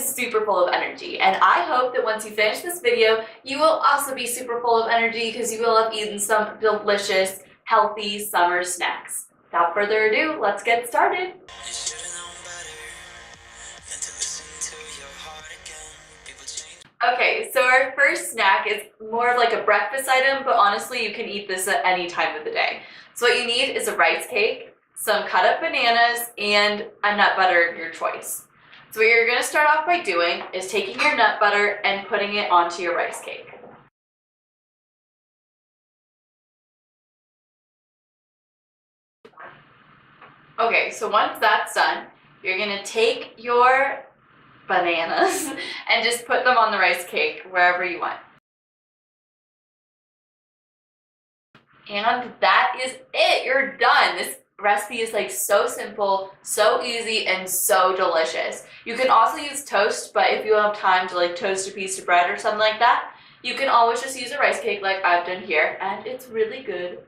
super full of energy, and I hope that once you finish this video, you will also be super full of energy because you will have eaten some delicious, healthy summer snacks. Without further ado, let's get started. Okay, so our first snack is more of like a breakfast item, but honestly, you can eat this at any time of the day. So what you need is a rice cake, some cut up bananas, and a nut butter of your choice. So what you're gonna start off by doing is taking your nut butter and putting it onto your rice cake. Okay, so once that's done, you're gonna take your bananas and just put them on the rice cake wherever you want. And that is it, you're done. This recipe is like so simple, so easy, and so delicious. You can also use toast, but if you don't have time to like toast a piece of bread or something like that, you can always just use a rice cake like I've done here, and it's really good.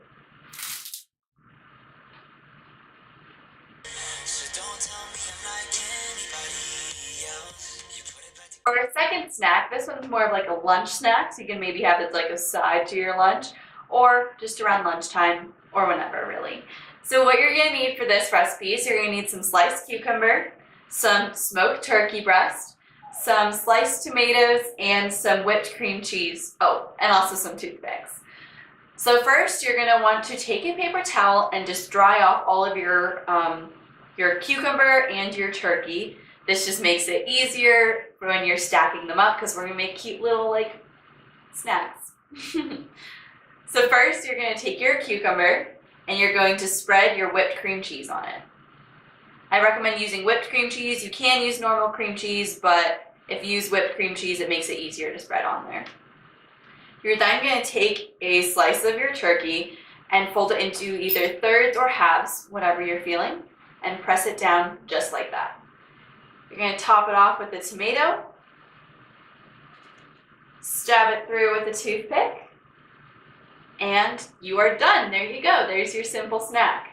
For our second snack, this one's more of like a lunch snack, so you can maybe have it like a side to your lunch, or just around lunchtime, or whenever really. So what you're gonna need for this recipe is you're gonna need some sliced cucumber, some smoked turkey breast, some sliced tomatoes, and some whipped cream cheese. Oh, and also some toothpicks. So first, you're gonna want to take a paper towel and just dry off all of your cucumber and your turkey. This just makes it easier when you're stacking them up because we're gonna make cute little like snacks. So first you're gonna take your cucumber and you're going to spread your whipped cream cheese on it. I recommend using whipped cream cheese. You can use normal cream cheese, but if you use whipped cream cheese, it makes it easier to spread on there. You're then gonna take a slice of your turkey and fold it into either thirds or halves, whatever you're feeling, and press it down just like that. You're going to top it off with a tomato, stab it through with a toothpick, and you are done. There you go. There's your simple snack.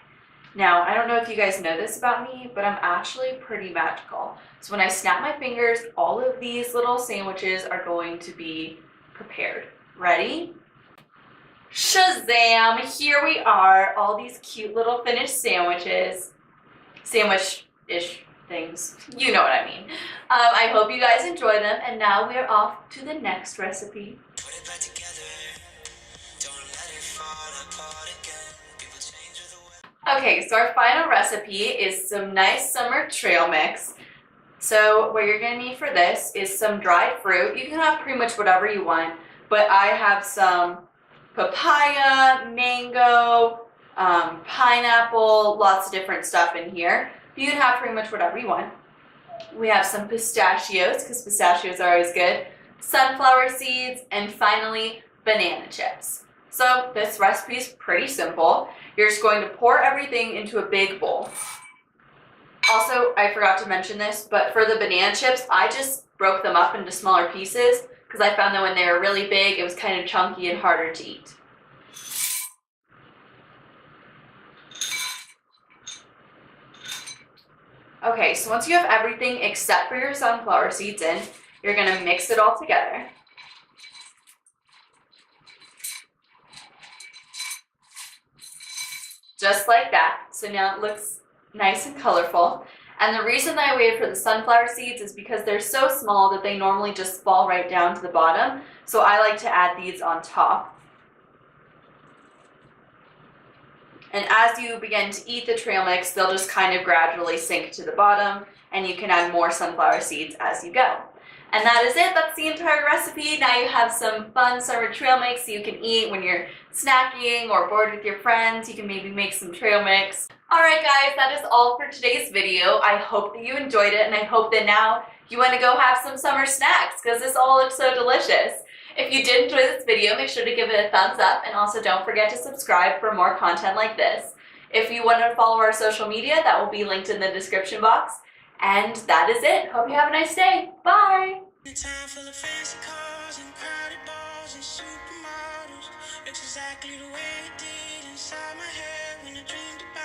Now, I don't know if you guys know this about me, but I'm actually pretty magical. So when I snap my fingers, all of these little sandwiches are going to be prepared. Ready? Shazam! Here we are, all these cute little finished sandwiches. Sandwich-ish things. You know what I mean. I hope you guys enjoy them, and now we are off to the next recipe. Okay, so our final recipe is some nice summer trail mix. So what you're gonna need for this is some dried fruit. You can have pretty much whatever you want, but I have some papaya, mango, pineapple, lots of different stuff in here. You can have pretty much whatever you want. We have some pistachios, because pistachios are always good, sunflower seeds, and finally, banana chips. So this recipe is pretty simple. You're just going to pour everything into a big bowl. Also, I forgot to mention this, but for the banana chips, I just broke them up into smaller pieces because I found that when they were really big, it was kind of chunky and harder to eat. Okay, so once you have everything except for your sunflower seeds in, you're gonna mix it all together. Just like that. So now it looks nice and colorful. And the reason that I waited for the sunflower seeds is because they're so small that they normally just fall right down to the bottom. So I like to add these on top. And as you begin to eat the trail mix, they'll just kind of gradually sink to the bottom, and you can add more sunflower seeds as you go. And that is it. That's the entire recipe. Now you have some fun summer trail mix you can eat when you're snacking or bored with your friends. You can maybe make some trail mix. Alright guys, that is all for today's video. I hope that you enjoyed it, and I hope that now you want to go have some summer snacks because this all looks so delicious. If you did enjoy this video, make sure to give it a thumbs up, and also don't forget to subscribe for more content like this. If you want to follow our social media, that will be linked in the description box. And that is it. Hope you have a nice day. Bye! Exactly the way it did inside my head when I dreamed about